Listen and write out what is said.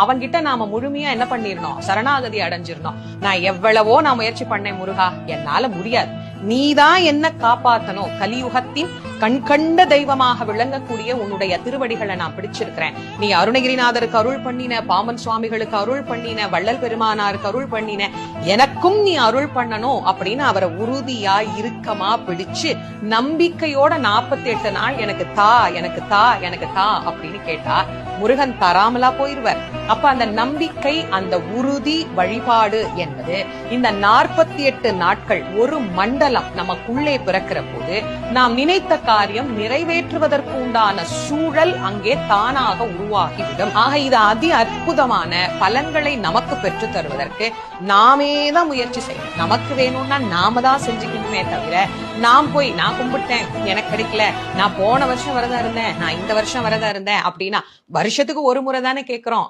அவன்கிட்ட நாம முழுமையா என்ன பண்ணிருந்தோம், சரணாகதி அடைஞ்சிருந்தோம். நான் எவ்வளவோ நான் முயற்சி பண்ணேன் முருகா, என்னால முடியாது, நீதான் என்ன காப்பாத்தணும். கலியுகத்தின் கண்கண்ட தெய்வமாக விளங்கக்கூடிய உன்னுடைய திருவடிகளை நான் பிடிச்சிருக்கிறேன். நீ அருணகிரிநாதருக்கு அருள் பண்ணின, பாம்பன் சுவாமிகளுக்கு அருள் பண்ணின, வள்ளல் பெருமானாருக்கு அருள் பண்ணின, எனக்கும் நீ அருள் பண்ணணும் அப்படின்னு அவரை உறுதியா இறுக்கமா பிடிச்சு நம்பிக்கையோட 48 நாள் எனக்கு தா எனக்கு தா எனக்கு தா அப்படின்னு கேட்டா முருகன் தராமலா போயிருவார். அப்ப அந்த நம்பிக்கை, அந்த உறுதி வழிபாடு என்பது இந்த 48 நாட்கள் ஒரு மண்டலம் நமக்குள்ளே பிறக்கிற போது நாம் நினைத்த காரியம் நிறைவேற்றுவதற்கு உண்டான சூழல் அங்கே தானாக உருவாகிவிடும். ஆக இது அதி அற்புதமான பலன்களை நமக்கு பெற்று தருவதற்கு நாமே தான் முயற்சி செய்யணும். நமக்கு வேணும்னா நாம தான் செஞ்சுக்கணுமே தவிர நான் கும்பிட்டேன் எனக்கு கிடைக்கல, நான் போன வருஷம் வரதா இருந்தேன், நான் இந்த வருஷம் வரதா இருந்தேன் அப்படின்னா வருஷத்துக்கு ஒரு முறை தானே கேட்கிறோம்.